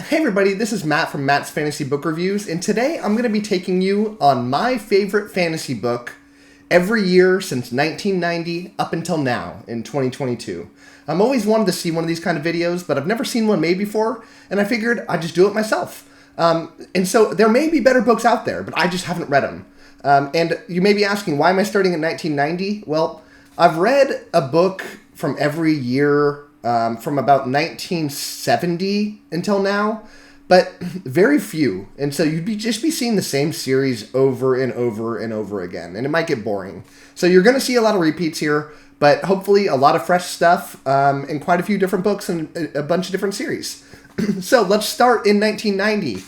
Hey everybody, this is Matt from Matt's Fantasy Book Reviews, and today I'm going to be taking you on my favorite fantasy book every year since 1990 up until now in 2022. I'm always wanted to see one of these kind of videos, but I've never seen one made before, and I figured I'd just do it myself. And so there may be better books out there, but I just haven't read them. And you may be asking, why am I starting at 1990? Well, I've read a book from every year from about 1970 until now, but very few. And so you'd just be seeing the same series over and over and over again, and it might get boring. So you're going to see a lot of repeats here, but hopefully a lot of fresh stuff and quite a few different books and a bunch of different series. So let's start in 1990.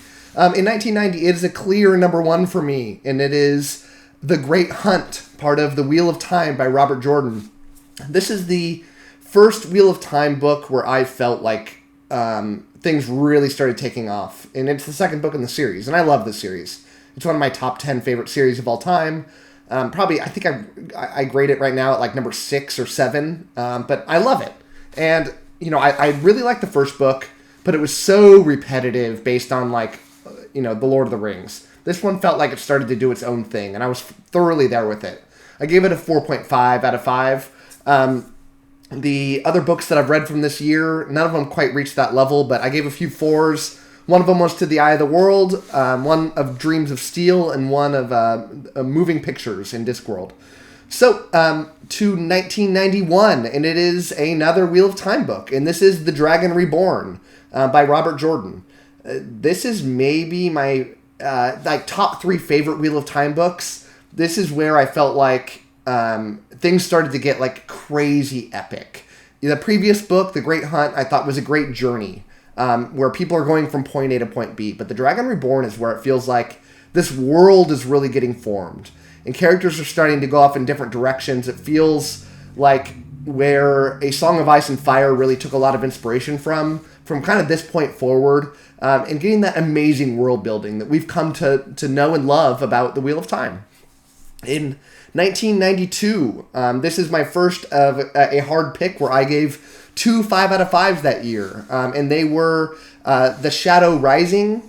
In 1990, it is a clear number one for me, and it is The Great Hunt, part of The Wheel of Time by Robert Jordan. This is the first Wheel of Time book where I felt like things really started taking off. And it's the second book in the series, and I love this series. It's one of my top 10 favorite series of all time. Probably, I think I grade it right now at like number 6 or 7, but I love it. And, you know, I really liked the first book, but it was so repetitive based on, like, you know, The Lord of the Rings. This one felt like it started to do its own thing, and I was thoroughly there with it. I gave it a 4.5 out of 5. The other books that I've read from this year, none of them quite reached that level, but I gave a few 4s. One of them was To the Eye of the World, one of Dreams of Steel, and one of Moving Pictures in Discworld. So, to 1991, and it is another Wheel of Time book, and this is The Dragon Reborn by Robert Jordan. This is maybe my top 3 favorite Wheel of Time books. This is where I felt like things started to get like crazy epic. The previous book, The Great Hunt, I thought was a great journey where people are going from point A to point B. But The Dragon Reborn is where it feels like this world is really getting formed. And characters are starting to go off in different directions. It feels like where A Song of Ice and Fire really took a lot of inspiration from kind of this point forward. And getting that amazing world building that we've come to know and love about The Wheel of Time. In 1992, this is my first of a hard pick where I gave 2 5 out of 5s that year. And they were The Shadow Rising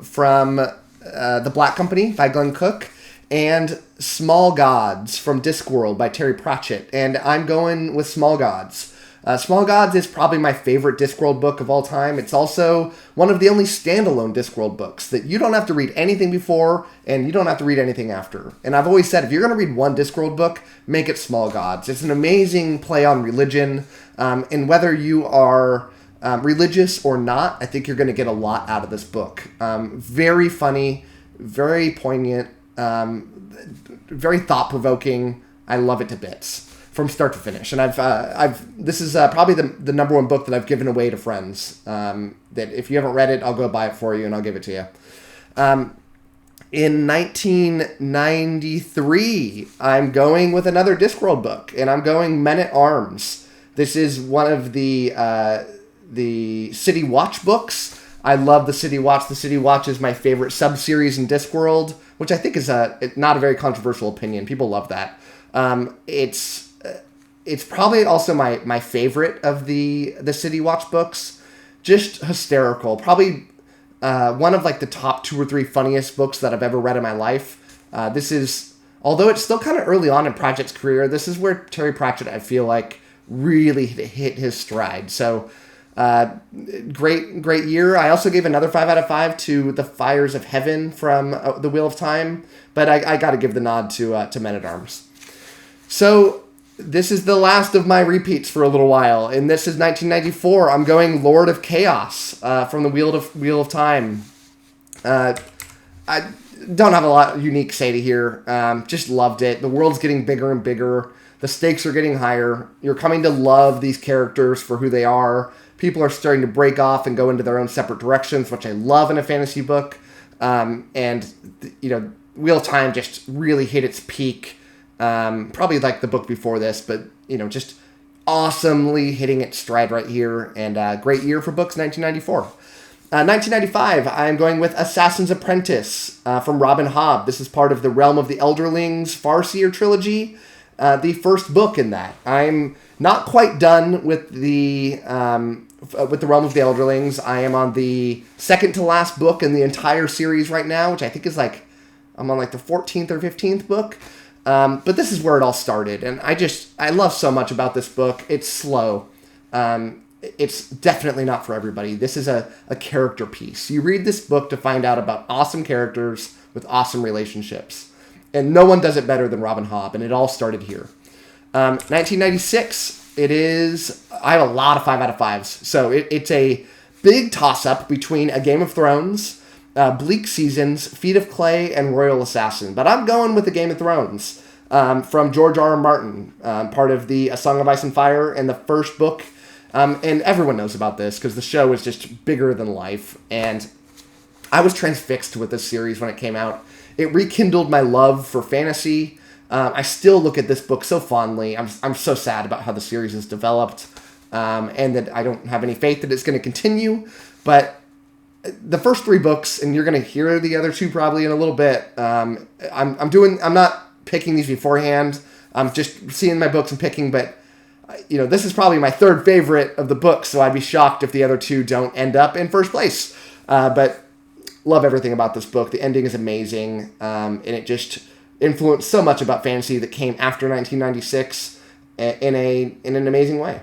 from The Black Company by Glenn Cook and Small Gods from Discworld by Terry Pratchett. And I'm going with Small Gods. Small Gods is probably my favorite Discworld book of all time. It's also one of the only standalone Discworld books that you don't have to read anything before and you don't have to read anything after. And I've always said, if you're going to read one Discworld book, make it Small Gods. It's an amazing play on religion. And whether you are religious or not, I think you're going to get a lot out of this book. Very funny, very poignant, very thought-provoking. I love it to bits. From start to finish, and this is probably the number one book that I've given away to friends. That if you haven't read it, I'll go buy it for you and I'll give it to you. In 1993, I'm going with another Discworld book, and I'm going Men at Arms. This is one of the City Watch books. I love the City Watch. The City Watch is my favorite sub-series in Discworld, which I think is not a very controversial opinion. People love that. It's probably also my favorite of the City Watch books. Just hysterical. Probably one of like the top 2 or 3 funniest books that I've ever read in my life. This is, although it's still kind of early on in Pratchett's career, this is where Terry Pratchett, I feel like, really hit his stride. So great year. I also gave another 5 out of 5 to The Fires of Heaven from The Wheel of Time, but I got to give the nod to Men at Arms. So this is the last of my repeats for a little while, and this is 1994. I'm going Lord of Chaos from the Wheel of Time. I don't have a lot unique to say here. Just loved it. The world's getting bigger and bigger. The stakes are getting higher. You're coming to love these characters for who they are. People are starting to break off and go into their own separate directions, which I love in a fantasy book. And you know, Wheel of Time just really hit its peak. Probably like the book before this, but, you know, just awesomely hitting its stride right here, and great year for books, 1994. 1995, I'm going with Assassin's Apprentice from Robin Hobb. This is part of the Realm of the Elderlings Farseer trilogy, the first book in that. I'm not quite done with the with the Realm of the Elderlings. I am on the second to last book in the entire series right now, which I think is like, I'm on like the 14th or 15th book. But this is where it all started. And I love so much about this book. It's slow. It's definitely not for everybody. This is a character piece. You read this book to find out about awesome characters with awesome relationships. And no one does it better than Robin Hobb, and it all started here. 1996, I have a lot of 5 out of 5s. So it's a big toss-up between A Game of Thrones, Bleak Seasons, Feet of Clay, and Royal Assassin. But I'm going with A Game of Thrones from George R. R. Martin, part of the A Song of Ice and Fire, and the first book. And everyone knows about this because the show is just bigger than life. And I was transfixed with this series when it came out. It rekindled my love for fantasy. I still look at this book so fondly. I'm so sad about how the series has developed, and that I don't have any faith that it's going to continue. But the first 3 books, and you're going to hear the other 2 probably in a little bit. I'm not picking these beforehand. I'm just seeing my books and picking. But this is probably my 3rd favorite of the books, so I'd be shocked if the other 2 don't end up in first place. But love everything about this book. The ending is amazing, and it just influenced so much about fantasy that came after 1996 in an amazing way.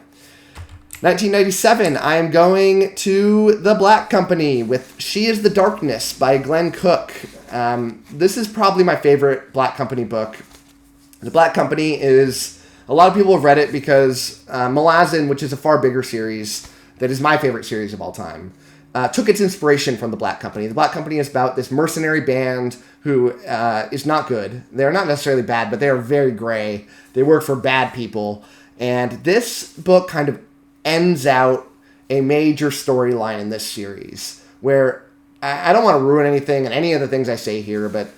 1997, I am going to The Black Company with She is the Darkness by Glenn Cook. This is probably my favorite Black Company book. The Black Company is, a lot of people have read it because Malazan, which is a far bigger series, that is my favorite series of all time, took its inspiration from The Black Company. The Black Company is about this mercenary band who is not good. They're not necessarily bad, but they are very gray. They work for bad people. And this book kind of ends out a major storyline in this series where I don't want to ruin anything and any of the things I say here, but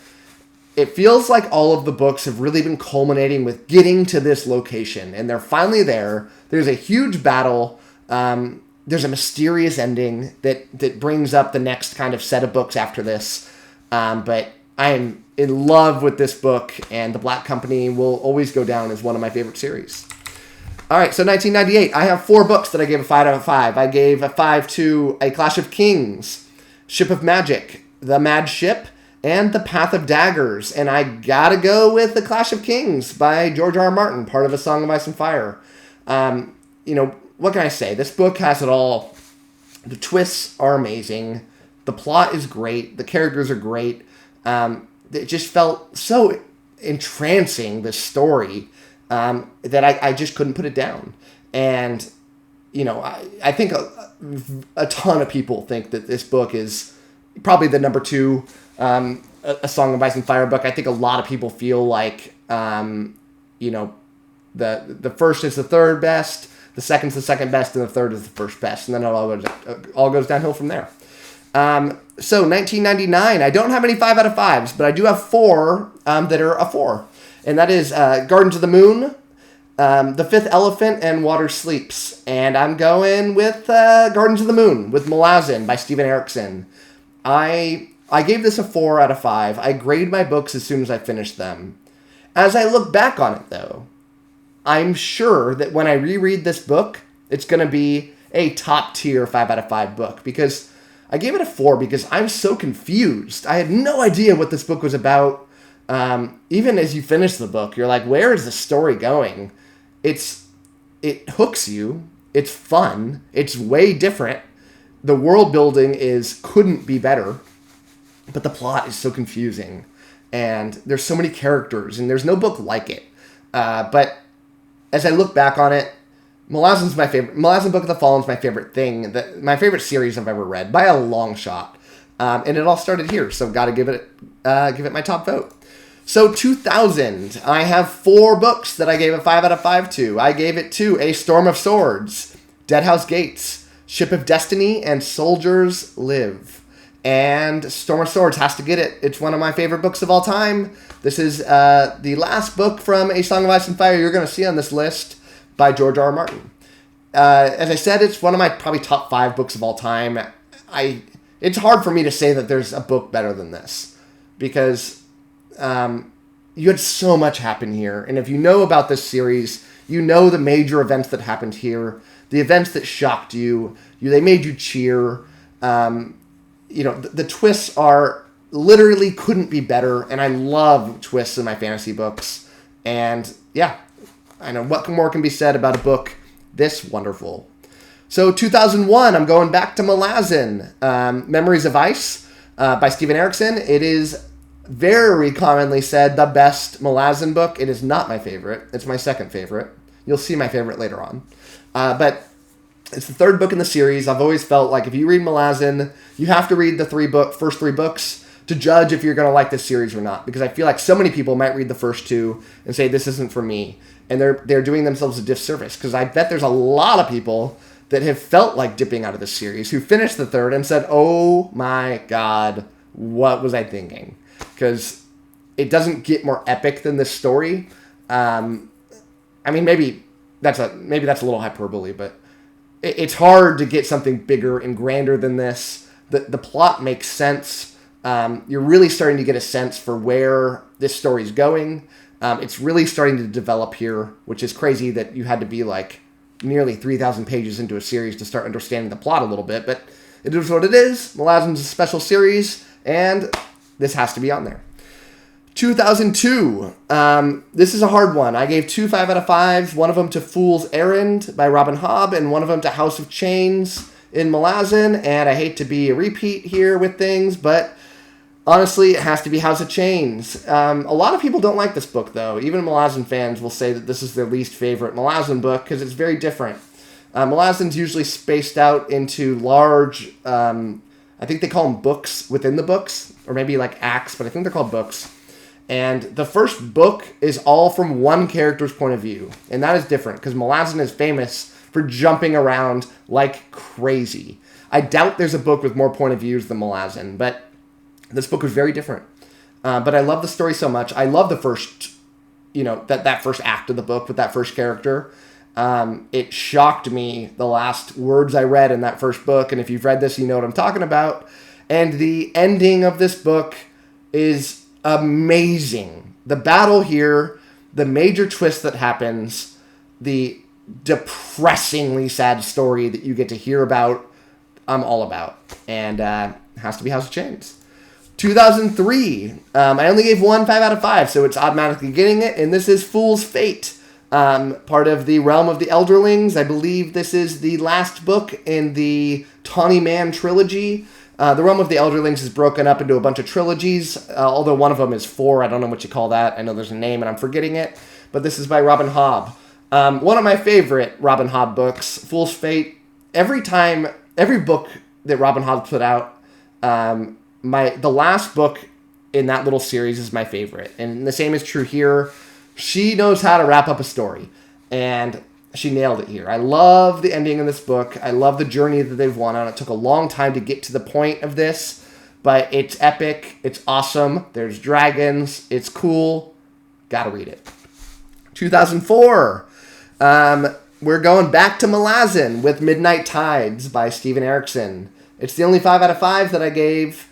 it feels like all of the books have really been culminating with getting to this location. And they're finally there. There's a huge battle. There's a mysterious ending that brings up the next kind of set of books after this. But I am in love with this book, and The Black Company will always go down as one of my favorite series. All right, so 1998, I have 4 books that I gave a 5 out of 5. I gave a 5 to A Clash of Kings, Ship of Magic, The Mad Ship, and The Path of Daggers. And I gotta go with The Clash of Kings by George R. R. Martin, part of A Song of Ice and Fire. What can I say? This book has it all. The twists are amazing. The plot is great. The characters are great. It just felt so entrancing, this story, that I just couldn't put it down. And, I think a ton of people think that this book is probably the number 2 A Song of Ice and Fire book. I think a lot of people feel like, the first is the 3rd best, the second's the 2nd best, and the 3rd is the 1st best. And then it all goes downhill from there. So 1999, I don't have any 5 out of 5s, but I do have 4 that are a 4. And that is Gardens of the Moon, The Fifth Elephant, and Water Sleeps. And I'm going with Gardens of the Moon with Malazan by Steven Erikson. I gave this a 4 out of 5. I grade my books as soon as I finish them. As I look back on it, though, I'm sure that when I reread this book, it's going to be a top tier 5 out of 5 book, because I gave it a 4 because I'm so confused. I had no idea what this book was about. Even as you finish the book, you're like, where is the story going? It hooks you. It's fun. It's way different. The world building couldn't be better, but the plot is so confusing, and there's so many characters, and there's no book like it. But as I look back on it, Malazan's my favorite. Malazan Book of the Fallen's my favorite thing, my favorite series I've ever read by a long shot, and it all started here. So got to give it my top vote. So 2000, I have 4 books that I gave a 5 out of 5 to. I gave it to A Storm of Swords, Deadhouse Gates, Ship of Destiny, and Soldiers Live. And Storm of Swords has to get it. It's one of my favorite books of all time. This is the last book from A Song of Ice and Fire you're going to see on this list by George R. R. Martin. As I said, it's one of my probably top 5 books of all time. It's hard for me to say that there's a book better than this, because you had so much happen here. And if you know about this series, you know the major events that happened here. the events that shocked you. They made you cheer. The twists are literally couldn't be better, and I love twists in my fantasy books. And yeah, I know what more can be said about a book this wonderful. So 2001, I'm going back to 𝐒𝐿𝐴ZN, Memories of Ice by Steven Erikson. It is very commonly said the best 𝐒𝐿AZN book. It is not my favorite. It's my second favorite. You'll see my favorite later on. But it's the third book in the series. I've always felt like if you read 𝐒𝐿AZN, you have to read the first three books to judge if you're going to like this series or not. Because I feel like so many people might read the first two and say, this isn't for me. And they're doing themselves a disservice. Because I bet there's a lot of people that have felt like dipping out of this series who finished the third and said, oh my God, what was I thinking? Because it doesn't get more epic than this story. Maybe that's a little hyperbole, but it's hard to get something bigger and grander than this. The plot makes sense. You're really starting to get a sense for where this story's going. It's really starting to develop here, which is crazy that you had to be like nearly 3,000 pages into a series to start understanding the plot a little bit, but it is what it is. 𝐒𝐿AZN's a special series, and this has to be on there. 2002. This is a hard one. I gave 2 5 out of 5s. One of them to 𝐒𝐿's Errand by Robin Hobb, and one of them to House of Chains in 𝐒𝐿AZN. And I hate to be a repeat here with things, but honestly, it has to be House of Chains. A lot of people don't like this book, though. Even 𝐒𝐿AZN fans will say that this is their least favorite 𝐒𝐿AZN book because it's very different. 𝐒𝐿AZN's usually spaced out into large, I think they call them books within the books, or maybe like acts, but I think they're called books. And the first book is all from one character's point of view. And that is different because 𝐒𝐿AZN is famous for jumping around like crazy. I doubt there's a book with more point of views than 𝐒𝐿AZN, but this book was very different. But I love the story so much. I love the first, that first act of the book with that first character. It shocked me the last words I read in that first book. And if you've read this, you know what I'm talking about. And the ending of this book is amazing. The battle here, the major twist that happens, the depressingly sad story that you get to hear about, I'm all about. And it has to be House of Chains. 2003. I only gave 1 5 out of 5, so it's automatically getting it. And this is 𝐿's Fate, part of the Realm of the Elderlings. I believe this is the last book in the Tawny Man trilogy. The Realm of the Elderlings is broken up into a bunch of trilogies, although one of them is 4. I don't know what you call that. I know there's a name and I'm forgetting it. But this is by Robin Hobb. One of my favorite Robin Hobb books, 𝐿's Fate. Every book that Robin Hobb put out, the last book in that little series is my favorite. And the same is true here. She knows how to wrap up a story. And she nailed it here. I love the ending of this book. I love the journey that they've won on. It took a long time to get to the point of this, but it's epic. It's awesome. There's dragons. It's cool. Gotta read it. 2004. We're going back to 𝐒𝐿AZN with Midnight Tides by Steven Erikson. It's the only 5 out of 5 that I gave.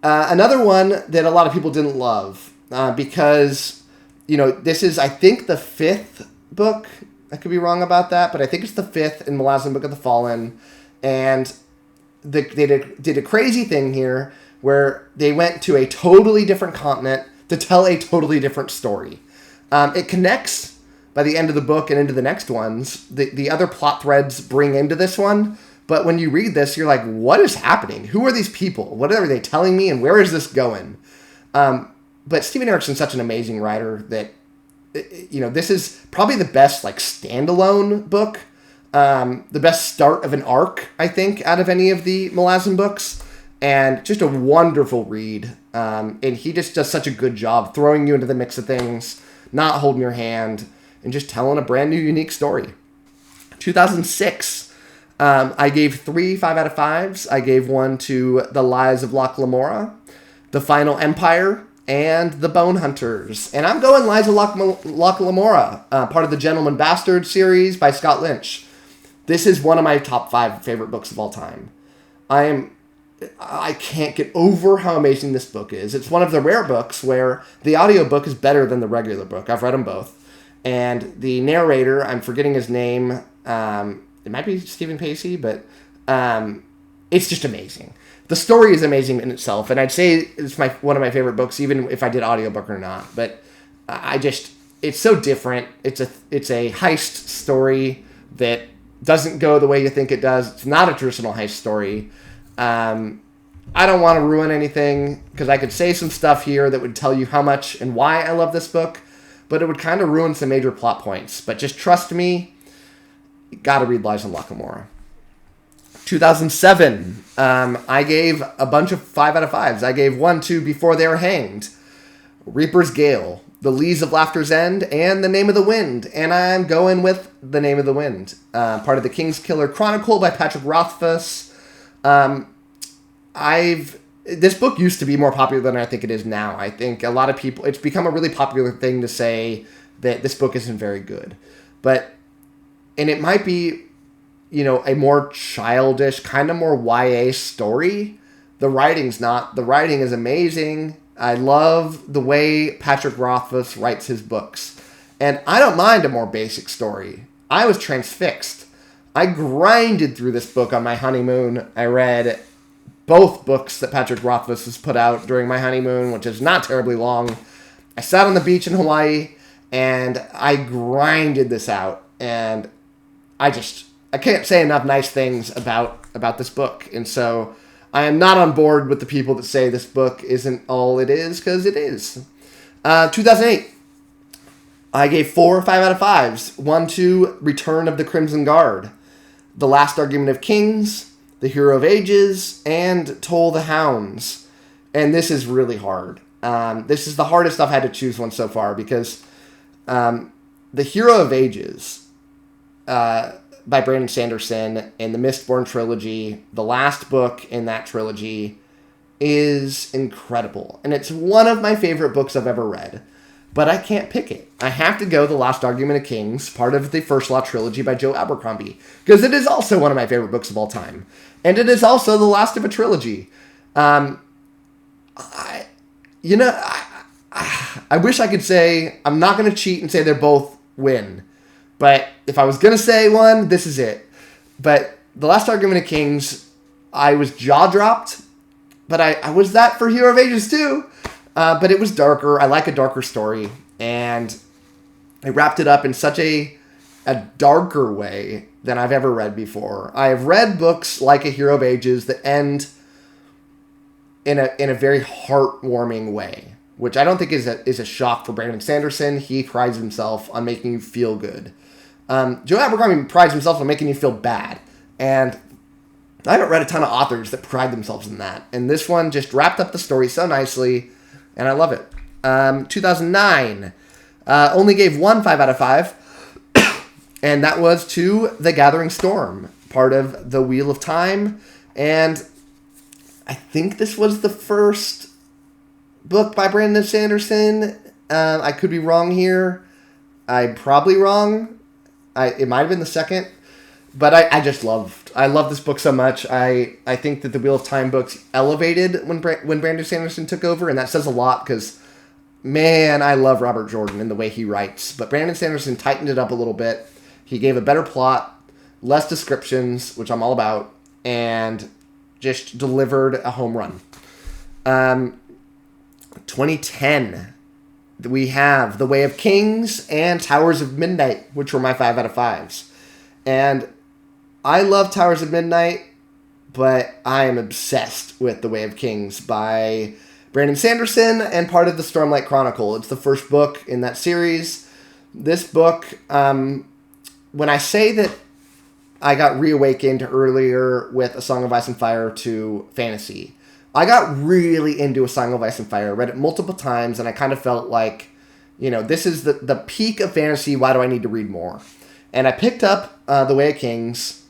Another one that a lot of people didn't love because, this is, I think, the 5th book. I could be wrong about that, but I think it's the 5th in 𝐒𝐿AZN Book of the Fallen. And they did a crazy thing here where they went to a totally different continent to tell a totally different story. It connects by the end of the book and into the next ones. The other plot threads bring into this one. But when you read this, you're like, what is happening? Who are these people? What are they telling me? And where is this going? But Steven Erikson's such an amazing writer that, this is probably the best standalone book. The best start of an arc, I think, out of any of the 𝐒𝐿AZN books. And just a wonderful read. And he just does such a good job throwing you into the mix of things, not holding your hand, and just telling a brand new, unique story. 2006. I gave 3 5 out of 5s. I gave 1 to The Lies of Locke Lamora, The Final Empire, and The Bone Hunters. And I'm going Lies of Locke Lamora, part of the Gentleman Bastard series by Scott Lynch. This is one of my top 5 favorite books of all time. I can't get over how amazing this book is. It's one of the rare books where the audiobook is better than the regular book. I've read them both. And the narrator, I'm forgetting his name, it might be Stephen Pacey, but it's just amazing. The story is amazing in itself, and I'd say it's one of my favorite books, even if I did audiobook or not. But it's so different. It's a heist story that doesn't go the way you think it does. It's not a traditional heist story. I don't want to ruin anything, because I could say some stuff here that would tell you how much and why I love this book, but it would kind of ruin some major plot points. But just trust me, you got to read *𝐒𝐮𝐩𝐸𝐿 𝐂𝐡𝐚𝐧𝐧𝐞𝐥. 2007, I gave a bunch of 5 out of 5s. I gave 1 to Before They Are Hanged, Reaper's Gale, The Lees of Laughter's End, and The Name of the Wind. And I'm going with The Name of the Wind, part of the Kingskiller Chronicle by Patrick Rothfuss. This book used to be more popular than I think it is now. I think a lot of people, it's become a really popular thing to say that this book isn't very good. And it might be, a more childish, kind of more YA story. The writing is amazing. I love the way Patrick Rothfuss writes his books. And I don't mind a more basic story. I was transfixed. I grinded through this book on my honeymoon. I read both books that Patrick Rothfuss has put out during my honeymoon, which is not terribly long. I sat on the beach in Hawaii, and I grinded this out. And I can't say enough nice things about this book. And so I am not on board with the people that say this book isn't all it is, because it is. 2008, I gave 4 5 out of 5s. 1 to Return of the Crimson Guard, The Last Argument of Kings, The Hero of Ages, and Toll the Hounds. And this is really hard. This is the hardest I've had to choose one so far, because The Hero of Ages by Brandon Sanderson and the Mistborn trilogy, the last book in that trilogy, is incredible. And it's one of my favorite books I've ever read. But I can't pick it. I have to go The Last Argument of Kings, part of the First Law trilogy by Joe Abercrombie, because it is also one of my favorite books of all time. And it is also the last of a trilogy. I wish I could say, I'm not going to cheat and say they're both win. But if I was going to say one, this is it. But The Last Argument of Kings, I was jaw-dropped. But I was that for Hero of Ages too. But it was darker. I like a darker story. And I wrapped it up in such a darker way than I've ever read before. I have read books like A Hero of Ages that end in a very heartwarming way, which I don't think is a shock for Brandon Sanderson. He prides himself on making you feel good. Joe Abercrombie prides himself on making you feel bad. And I haven't read a ton of authors that pride themselves in that. And this one just wrapped up the story so nicely, and I love it. 2009, only gave 1 5 out of 5, and that was to The Gathering Storm, part of The Wheel of Time. And I think this was the first book by Brandon Sanderson. I could be wrong here. I'm probably wrong. It might have been the second. But I love this book so much. I think that the Wheel of Time books elevated when Brandon Sanderson took over, and that says a lot because, man, I love Robert Jordan and the way he writes. But Brandon Sanderson tightened it up a little bit. He gave a better plot, less descriptions, which I'm all about, and just delivered a home run. 2010, we have The Way of Kings and Towers of Midnight, which were my 5 out of 5s. And I love Towers of Midnight, but I am obsessed with The Way of Kings by Brandon Sanderson and part of the Stormlight Chronicle. It's the first book in that series. This book, when I say that I got reawakened earlier with A Song of Ice and Fire to fantasy, I got really into A Song of Ice and Fire. I read it multiple times, and I kind of felt like, this is the peak of fantasy. Why do I need to read more? And I picked up The Way of Kings,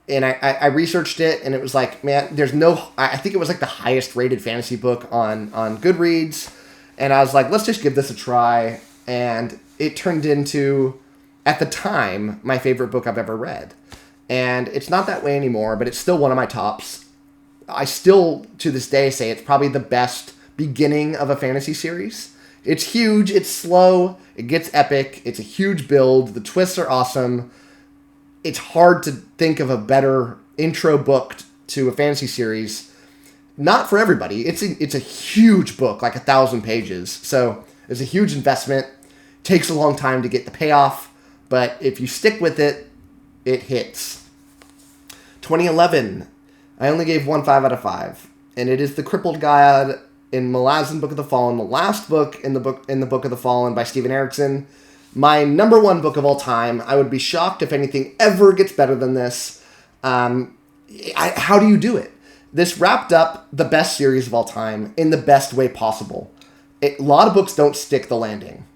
and I researched it, and it was like, man, I think it was like the highest rated fantasy book on Goodreads, and I was like, let's just give this a try, and it turned into, at the time, my favorite book I've ever read. And it's not that way anymore, but it's still one of my tops. I still, to this day, say it's probably the best beginning of a fantasy series. It's huge, it's slow, it gets epic, it's a huge build, the twists are awesome. it's hard to think of a better intro book to a fantasy series. Not for everybody. It's a huge book, like 1,000 pages. So it's a huge investment. Takes a long time to get the payoff, but if you stick with it, it hits. 2011, I only gave one 5 out of 5, and it is The Crippled God in Malazan Book of the Fallen, the last book in the Book of the Fallen by Steven Erikson. My number one book of all time. I would be shocked if anything ever gets better than this. How do you do it? This wrapped up the best series of all time in the best way possible. A lot of books don't stick the landing.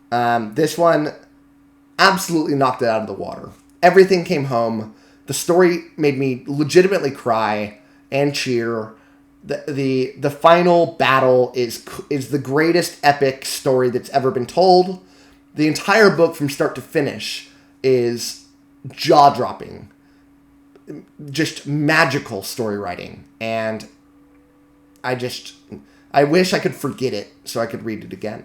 This one absolutely knocked it out of the water. Everything came home. The story made me legitimately cry and cheer. The final battle is the greatest epic story that's ever been told. The entire book from start to finish is jaw-dropping. Just magical story writing. And I wish I could forget it so I could read it again.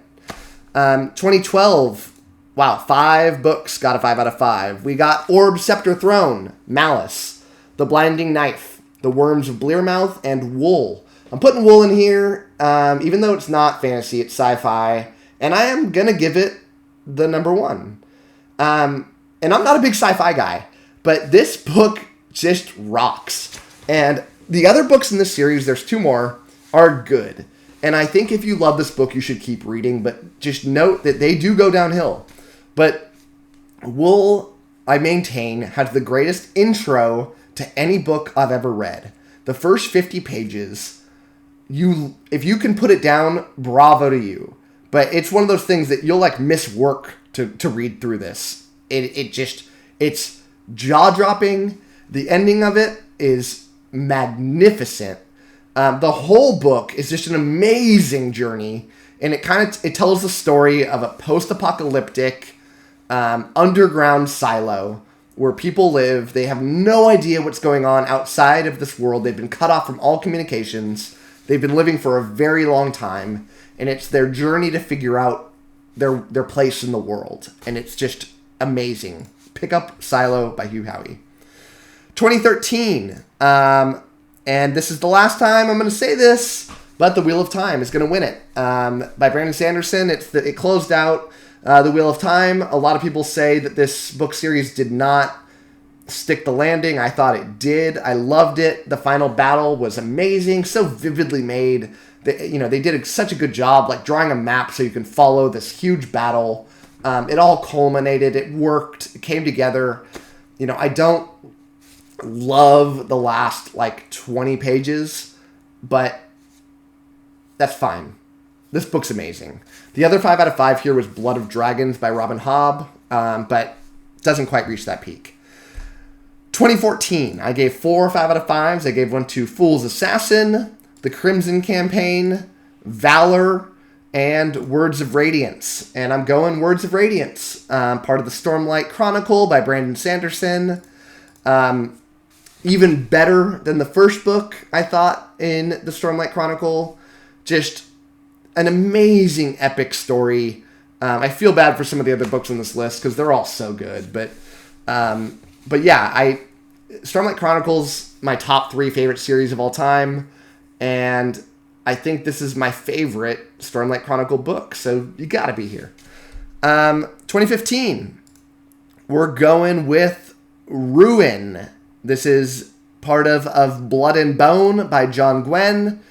2012, wow, 5 books got a 5 out of 5. We got Orb, Scepter, Throne, Malice, The Blinding Knife, The Worms of Blearmouth, and Wool. I'm putting Wool in here, even though it's not fantasy, it's sci-fi, and I am going to give it the number 1. And I'm not a big sci-fi guy, but this book just rocks. And the other books in this series, there's 2 more, are good. And I think if you love this book, you should keep reading, but just note that they do go downhill. But Wool, I maintain, has the greatest intro to any book I've ever read. The first 50 pages, if you can put it down, bravo to you. But it's one of those things that you'll miss work to read through this. It's jaw-dropping. The ending of it is magnificent. The whole book is just an amazing journey, and it tells the story of a post-apocalyptic underground silo where people live. They have no idea what's going on outside of this world. They've been cut off from all communications. They've been living for a very long time, and it's their journey to figure out their place in the world, and it's just amazing. Pick up Silo by Hugh Howey. 2013, and this is the last time I'm going to say this, but The Wheel of Time is going to win it. By Brandon Sanderson. It closed out The Wheel of Time. A lot of people say that this book series did not stick the landing. I thought it did. I loved it. The final battle was amazing, so vividly made. They did such a good job, drawing a map so you can follow this huge battle. It all culminated. It worked. It came together. I don't love the last 20 pages, but that's fine. This book's amazing. The other 5 out of 5 here was Blood of Dragons by Robin Hobb, but doesn't quite reach that peak. 2014, I gave 4 5 out of 5s. I gave one to Fool's Assassin, The Crimson Campaign, Valor, and Words of Radiance. And I'm going Words of Radiance, part of the Stormlight Chronicle by Brandon Sanderson. Even better than the first book, I thought, in the Stormlight Chronicle. Just an amazing epic story. I feel bad for some of the other books on this list because they're all so good. But yeah, Stormlight Chronicles, my top 3 favorite series of all time. And I think this is my favorite Stormlight Chronicle book. So you got to be here. 2015, we're going with Ruin. This is part of Blood and Bone by John Gwynne.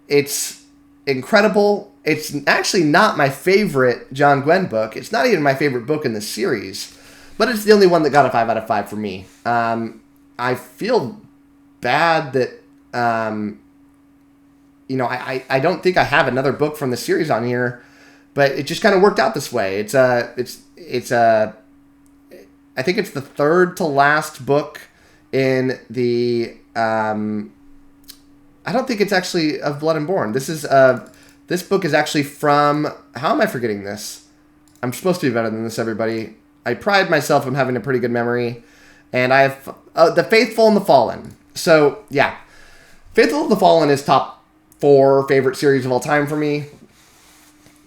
It's incredible. It's actually not my favorite John Gwynne book. It's not even my favorite book in the series, but it's the only one that got a 5 out of 5 for me. I feel bad that, I don't think I have another book from the series on here, but it just kind of worked out this way. I think it's the third to last book in the, I don't think it's actually of Blood and Bone. This book is actually from, how am I forgetting this? I'm supposed to be better than this, everybody. I pride myself on having a pretty good memory. And I have The Faithful and the Fallen. So, yeah. Faithful and the Fallen is top 4 favorite series of all time for me.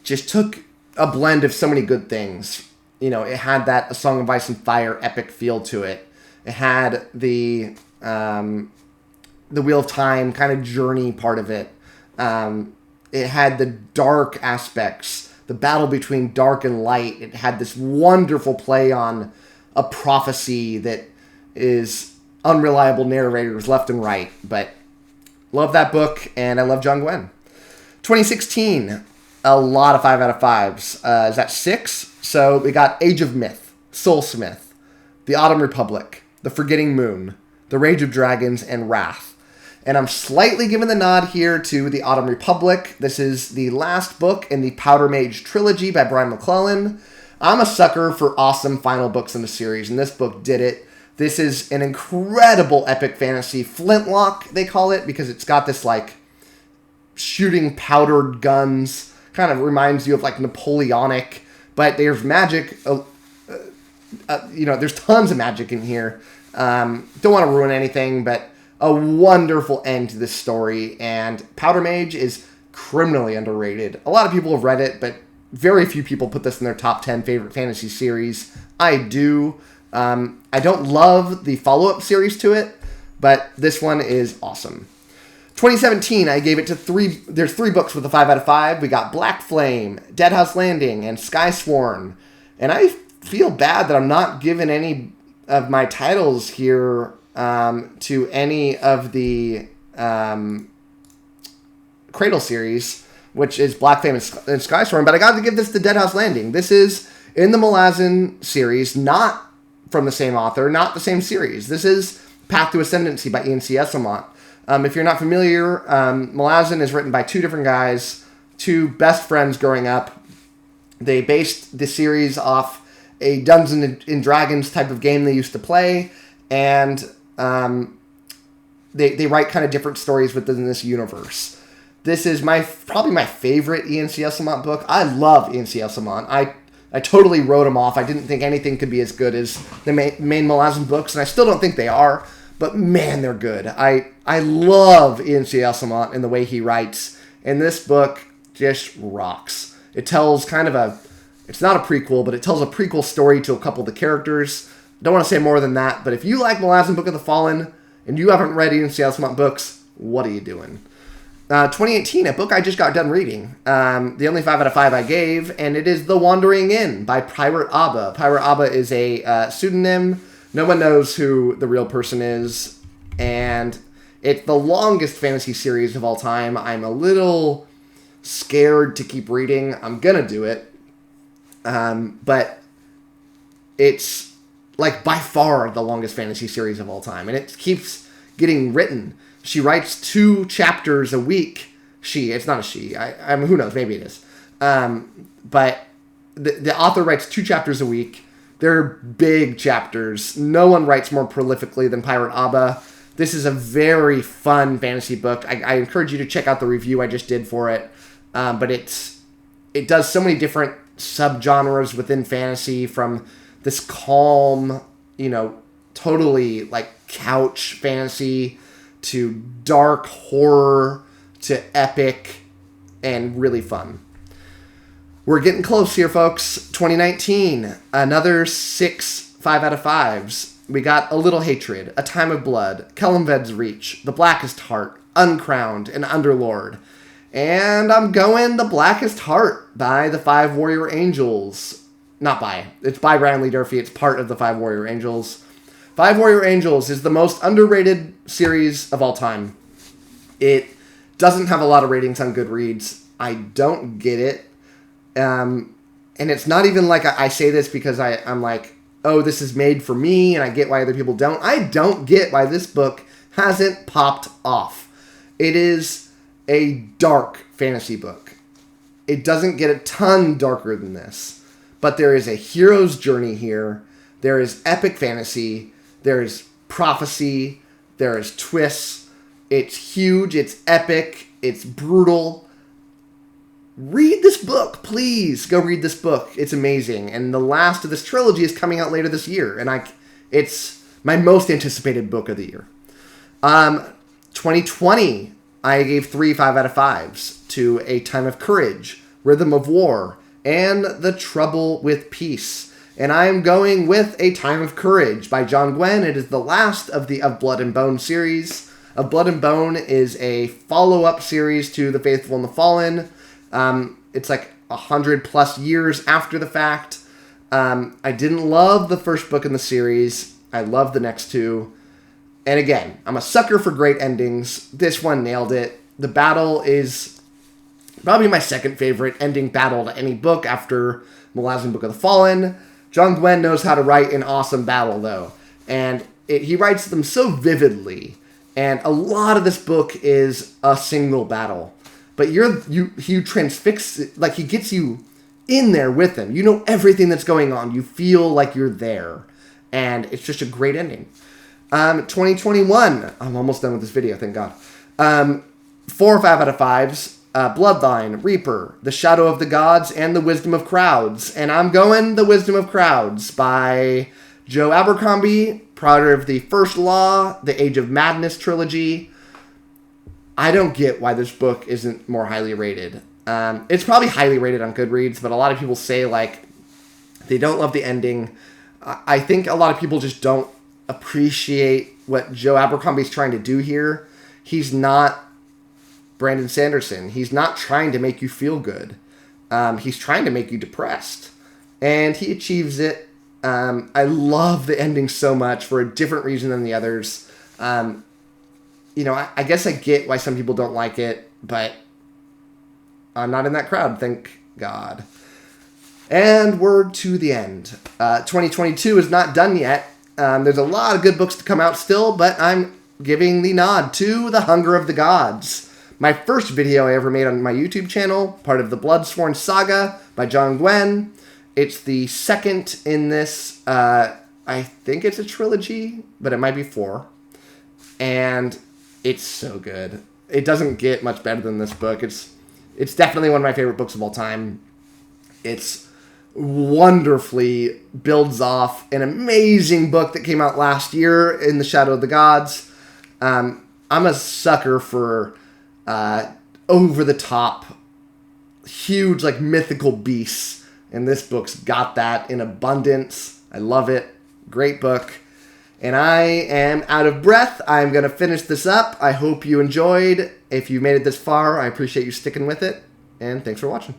Just took a blend of so many good things. it had that A Song of Ice and Fire epic feel to it. It had the Wheel of Time kind of journey part of it. It had the dark aspects, the battle between dark and light. It had this wonderful play on a prophecy that is unreliable narrators left and right. But love that book, and I love John Gwen. 2016, a lot of 5 out of 5s. Is that 6? So we got Age of Myth, Soulsmith, The Autumn Republic, The Forgetting Moon, The Rage of Dragons, and Wrath. And I'm slightly giving the nod here to The Autumn Republic. This is the last book in the Powder Mage trilogy by Brian McClellan. I'm a sucker for awesome final books in the series, and this book did it. This is an incredible epic fantasy flintlock, they call it, because it's got this, like, shooting powdered guns. Kind of reminds you of, like, Napoleonic. But there's magic. There's tons of magic in here. Don't want to ruin anything, but a wonderful end to this story, and Powder Mage is criminally underrated. A lot of people have read it, but very few people put this in their top 10 favorite fantasy series. I do. I don't love the follow-up series to it, but this one is awesome. 2017, I gave it to 3. There's 3 books with a 5 out of 5. We got Black Flame, Deadhouse Landing, and Skysworn. And I feel bad that I'm not giving any of my titles here to any of the Cradle series, which is Black Flame and Skysworn, but I got to give this to Deadhouse Landing. This is in the Malazan series, not from the same author, not the same series. This is Path to Ascendancy by 𝐂𝐴𝐻𝐸𝐺. If you're not familiar, Malazan is written by 2 different guys, 2 best friends growing up. They based the series off a Dungeons and Dragons type of game they used to play, and they write kind of different stories within this universe. This is probably my favorite 𝐂𝐴𝐻𝐸𝐺 book. I love 𝐂𝐴𝐻𝐸𝐺. I totally wrote them off. I didn't think anything could be as good as the main Malazan books, and I still don't think they are. But man, they're good. I love 𝐂𝐴𝐻𝐸𝐺 and the way he writes. And this book just rocks. It tells kind of it's not a prequel, but it tells a prequel story to a couple of the characters. Don't want to say more than that, but if you like Malazan Book of the Fallen and you haven't read 𝐂𝐴𝐻𝐸𝐺 books, what are you doing? 2018, a book I just got done reading. The only 5 out of 5 I gave, and it is The Wandering Inn by Pirate Abba. Pirate Abba is a pseudonym. No one knows who the real person is, and it's the longest fantasy series of all time. I'm a little scared to keep reading. I'm gonna do it, but it's like by far the longest fantasy series of all time, and it keeps getting written. She writes 2 chapters a week. It's not a she. I mean, who knows? Maybe it is. But the author writes 2 chapters a week. They're big chapters. No one writes more prolifically than Pirate Abba. This is a very fun fantasy book. I encourage you to check out the review I just did for it. But it does so many different subgenres within fantasy, from this calm, totally like couch fantasy, to dark horror, to epic, and really fun. We're getting close here, folks. 2019, another 6 5 out of 5s. We got A Little Hatred, A Time of Blood, Kellanved's Reach, The Blackest Heart, Uncrowned, and Underlord. And I'm going The Blackest Heart by the 5 Warrior Angels. It's by Brian Lee Durfee. It's part of the 5 Warrior Angels. 5 Warrior Angels is the most underrated series of all time. It doesn't have a lot of ratings on Goodreads. I don't get it. And it's not even like I say this because I'm like, oh, this is made for me, and I get why other people don't. I don't get why this book hasn't popped off. It is a dark fantasy book. It doesn't get a ton darker than this. But there is a hero's journey here. There is epic fantasy. There is prophecy. There is twists. It's huge. It's epic. It's brutal. Read this book, please. Go read this book. It's amazing. And the last of this trilogy is coming out later this year. And it's my most anticipated book of the year. 2020, I gave 3 5 out of 5s to A Time of Courage, Rhythm of War, and The Trouble with Peace. And I am going with A Time of Courage by John Gwynne. It is the last of the Of Blood and Bone series. Of Blood and Bone is a follow-up series to The Faithful and the Fallen. It's like 100+ years after the fact. I didn't love the first book in the series. I love the next two. And again, I'm a sucker for great endings. This one nailed it. The battle is probably my second favorite ending battle to any book after Malazan Book of the Fallen. John Gwynne knows how to write an awesome battle, though. And he writes them so vividly. And a lot of this book is a single battle. But he transfixes, like he gets you in there with him. You know everything that's going on. You feel like you're there. And it's just a great ending. 2021. I'm almost done with this video, thank God. 4 or 5 out of 5s. Bloodline, Reaper, The Shadow of the Gods, and The Wisdom of Crowds. And I'm going The Wisdom of Crowds by Joe Abercrombie, product of the First Law, The Age of Madness trilogy. I don't get why this book isn't more highly rated. It's probably highly rated on Goodreads, but a lot of people say, like, they don't love the ending. I think a lot of people just don't appreciate what Joe Abercrombie's trying to do here. He's not Brandon Sanderson. He's not trying to make you feel good. He's trying to make you depressed. And he achieves it. I love the ending so much for a different reason than the others. I guess I get why some people don't like it, but I'm not in that crowd, thank God. And we're to the end. 2022 is not done yet. There's a lot of good books to come out still, but I'm giving the nod to The Hunger of the Gods. My first video I ever made on my YouTube channel, part of the Bloodsworn Saga by John Gwynne. It's the second in this, I think it's a trilogy, but it might be 4. And it's so good. It doesn't get much better than this book. It's definitely one of my favorite books of all time. It's wonderfully builds off an amazing book that came out last year in The Shadow of the Gods. I'm a sucker for over-the-top, huge, like, mythical beasts. And this book's got that in abundance. I love it. Great book. And I am out of breath. I'm going to finish this up. I hope you enjoyed. If you made it this far, I appreciate you sticking with it. And thanks for watching.